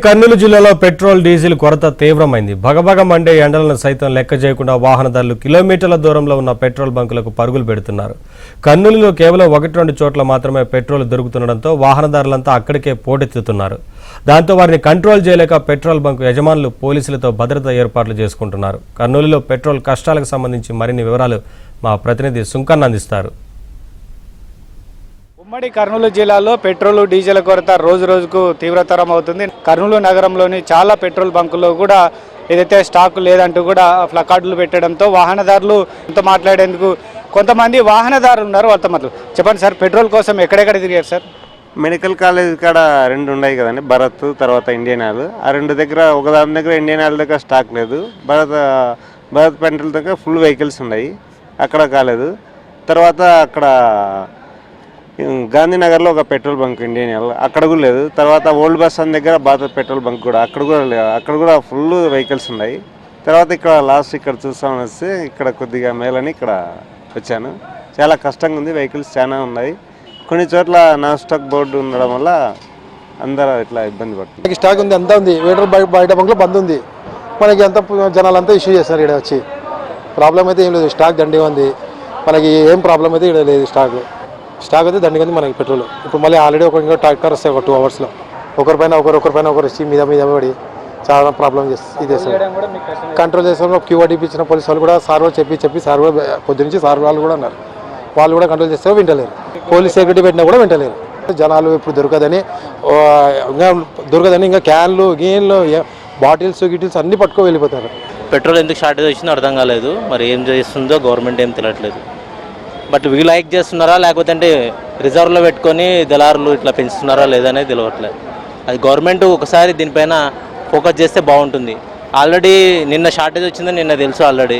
కర్నూలు జిల్లాలో petrol diesel కొరత తీవ్రమైంది. భగభగ Monday ఎండలను సైతం లెక్క చేయకుండా వాహనదారులు కిలోమీటర్ల దూరంలో ఉన్న పెట్రోల్ బంకులకు పరుగులు పెడుతున్నారు. కర్నూలులో కేవలం 1-2 చోట్ల మాత్రమే పెట్రోల్ దొరుకుతుండటంతో వాహనదారులంతా అక్కడికే పోటెత్తుతున్నారు. దాంతో వారిని కంట్రోల్ చేయలేక పెట్రోల్ బంకు యజమానులు పోలీసులతో భద్రతా ఏర్పాట్లు చేసుకుంటున్నారు. కర్నూలులో పెట్రోల్ కష్టాలకు సంబంధించి మరిన్ని వివరాలు మా ప్రతినిధి సుంకన్న అందిస్తారు. ఉమ్మడి కర్నూలు జిల్లాలో పెట్రోల్ డీజిల్ కొరత రోజు రోజుకు తీవ్రతరం అవుతుంది. కర్నూలు నగరంలోని చాలా పెట్రోల్ బంకుల్లో కూడా ఏదైతే స్టాక్ లేదంటూ కూడా ప్లకార్డులు పెట్టడంతో వాహనదారులు మాట్లాడేందుకు కొంతమంది వాహనదారులు ఉన్నారు. వాళ్ళతో చెప్పండి సార్, పెట్రోల్ కోసం ఎక్కడెక్కడ తిరిగారు సార్? మెడికల్ కాలేజ్ కాడ 2 ఉన్నాయి కదండి, భరత్ తర్వాత ఇండియన్ ఆయిల్. ఆ 2 దగ్గర ఒకదాని దగ్గర ఇండియన్ ఆయిల్ దగ్గర స్టాక్ లేదు, భరత్ పెట్రోల్ దగ్గర ఫుల్ వెహికల్స్ ఉన్నాయి, అక్కడ కాలేదు. తర్వాత అక్కడ గాంధీనగర్లో ఒక పెట్రోల్ బంక్ ఇండియన్ ఆయిల్ అక్కడ కూడా లేదు. తర్వాత ఓల్డ్ బస్ స్టాండ్ దగ్గర భారత్ పెట్రోల్ బంక్ కూడా అక్కడ కూడా ఫుల్ వెహికల్స్ ఉన్నాయి. తర్వాత ఇక్కడ లాస్ట్ ఇక్కడ చూస్తామని వస్తే ఇక్కడ కొద్దిగా మేలని ఇక్కడ వచ్చాను. చాలా కష్టంగా ఉంది, వెహికల్స్ చాలా ఉన్నాయి. కొన్ని చోట్ల నాన్ స్టాక్ బోర్డు ఉండడం వల్ల అందరూ ఇట్లా ఇబ్బంది పడుతుంది. స్టాక్ ఉంది, అంతా ఉంది, బయట బంక్లో బంద్ ఉంది. మనకి అంతా జనాలంతా ఇష్యూ చేస్తారు. ఇక్కడ వచ్చి ప్రాబ్లం అయితే ఏం లేదు, స్టాక్ దండిగా ఉంది. మనకి ఏం ప్రాబ్లం అయితే ఇక్కడ లేదు. స్టాక్ అయితే దండిగా ఉంది మనకి పెట్రోల్. ఇప్పుడు మళ్ళీ ఆల్రెడీ ఇంకో ట్రాక్టర్ వస్తాయి 2 అవర్స్లో. ఒకరిపైన ఒకరు వచ్చి మీద పడి చాలా ప్రాబ్లం చేస్తారు. కంట్రోల్ చేస్తాం. క్యూఆర్డీపీ ఇచ్చిన పోలీసు వాళ్ళు కూడా సార్ వాళ్ళు చెప్పి సార్ పొద్దు నుంచి సార్ వాళ్ళు కూడా అన్నారు. వాళ్ళు కూడా కంట్రోల్ చేస్తే వింటలేరు. పోలీస్ సెక్యూరిటీ పెట్టినా కూడా వింటలేరు. జనాలు ఇప్పుడు దొరకదని ఇంకా క్యాన్లు గీన్లు బాటిల్స్ గిటిల్స్ అన్నీ పట్టుకో వెళ్ళిపోతారు. పెట్రోల్ ఎందుకు షార్టేజ్ వచ్చిందో అర్థం కాలేదు. మరి ఏం చేస్తుందో గవర్నమెంట్ ఏం తెలియట్లేదు. బట్ వీళ్ళు లైక్ చేస్తున్నారా లేకపోతే అంటే రిజర్వ్లో పెట్టుకొని దళారులు ఇట్లా పెంచుతున్నారా లేదనేది తెలియట్లేదు. అది గవర్నమెంట్ ఒకసారి దీనిపైన ఫోకస్ చేస్తే బాగుంటుంది. ఆల్రెడీ నిన్న షార్టేజ్ వచ్చిందని నిన్న తెలుసు. ఆల్రెడీ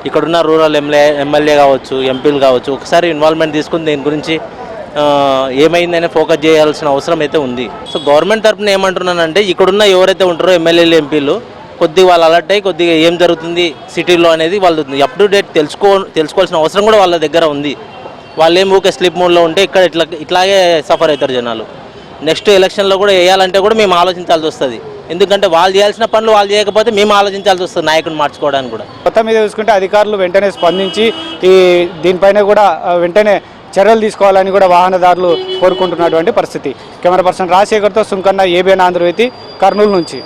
ఇక్కడున్న రూరల్ ఎమ్మెల్యే కావచ్చు, ఎంపీలు కావచ్చు, ఒకసారి ఇన్వాల్వ్మెంట్ తీసుకుని దీని గురించి ఏమైందనే ఫోకస్ చేయాల్సిన అవసరం అయితే ఉంది. సో గవర్నమెంట్ తరఫున ఏమంటున్నానంటే ఇక్కడున్న ఎవరైతే ఉంటారో ఎమ్మెల్యేలు, ఎంపీలు కొద్దిగా వాళ్ళు అలర్ట్ అయ్యి కొద్దిగా ఏం జరుగుతుంది సిటీలో అనేది వాళ్ళు అప్ టు డేట్ తెలుసుకోవాల్సిన అవసరం కూడా వాళ్ళ దగ్గర ఉంది. వాళ్ళు ఏం ఊకే స్లిప్ మోడ్లో ఉంటే ఇక్కడ ఇట్లాగే సఫర్ అవుతారు జనాలు. నెక్స్ట్ ఎలక్షన్లో కూడా వేయాలంటే కూడా మేము ఆలోచించాల్సి వస్తుంది. ఎందుకంటే వాళ్ళు చేయాల్సిన పనులు వాళ్ళు చేయకపోతే మేము ఆలోచించాల్సి వస్తుంది నాయకుడిని మార్చుకోవడానికి కూడా. మొత్తం మీద చూసుకుంటే అధికారులు వెంటనే స్పందించి దీనిపైన కూడా వెంటనే చర్యలు తీసుకోవాలని కూడా వాహనదారులు కోరుకుంటున్నటువంటి పరిస్థితి. కెమెరా పర్సన్ రాజశేఖర్తో సుంకన్న, ఏబిఎన్ ఆంధ్రజ్యోతి, కర్నూలు నుంచి.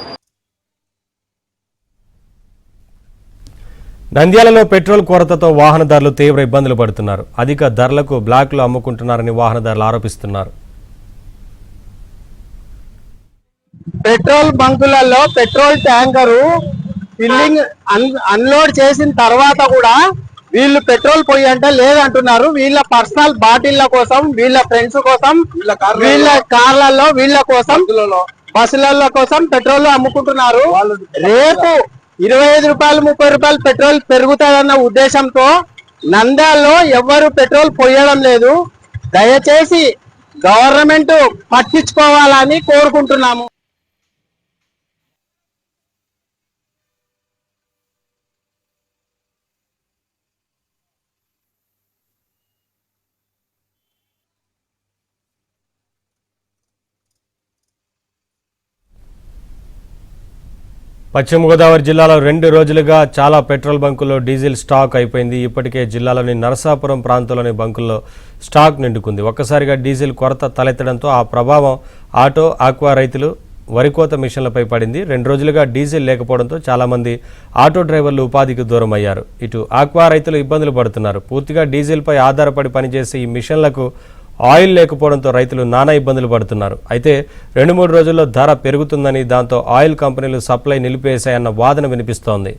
నంద్యాలలో పెట్రోల్ కొరతతో వాహనదారులు తీవ్ర ఇబ్బందులు పడుతున్నారు. అధిక ధరలకు బ్లాక్లు అమ్ముకుంటున్నారని వాహనదారులు ఆరోపిస్తున్నారు. పెట్రోల్ బంకులలో పెట్రోల్ ట్యాంకరు ఫిల్లింగ్ అన్లోడ్ చేసిన తర్వాత కూడా వీళ్ళు పెట్రోల్ పొయ్యి అంటే లేదంటున్నారు. వీళ్ళ పర్సనల్ బాటిళ్ల కోసం, వీళ్ళ ఫ్రెండ్స్ కోసం, వీళ్ళ కార్లలో, వీళ్ళ కోసం, బస్సుల కోసం పెట్రోల్ అమ్ముకుంటున్నారు. రేపు 25 రూపాయలు 30 రూపాయలు పెట్రోల్ పెరుగుతాదన్న ఉద్దేశంతో నంద్యాలలో ఎవ్వరు పెట్రోల్ పోయడం లేదు. దయచేసి గవర్నమెంట్ పట్టించుకోవాలని కోరుకుంటున్నాము. పశ్చిమ గోదావరి జిల్లాలో 2 రోజులుగా చాలా పెట్రోల్ బంకుల్లో డీజిల్ స్టాక్ అయిపోయింది. ఇప్పటికే జిల్లాలోని నరసాపురం ప్రాంతంలోని బంకుల్లో స్టాక్ నిండుకుంది. ఒక్కసారిగా డీజిల్ కొరత తలెత్తడంతో ఆ ప్రభావం ఆటో, ఆక్వా రైతులు, వరికోత మిషన్లపై పడింది. 2 రోజులుగా డీజిల్ లేకపోవడంతో చాలామంది ఆటో డ్రైవర్లు ఉపాధికి దూరం అయ్యారు. ఇటు ఆక్వా రైతులు ఇబ్బందులు పడుతున్నారు. పూర్తిగా డీజిల్పై ఆధారపడి పనిచేసే ఈ మిషన్లకు ఆయిల్ లేకపోవడంతో రైతులు నానా ఇబ్బందులు పడుతున్నారు. అయితే 2-3 రోజుల్లో ధర పెరుగుతుందని, దాంతో ఆయిల్ కంపెనీలు సప్లై నిలిపేశాయన్న వాదన వినిపిస్తోంది.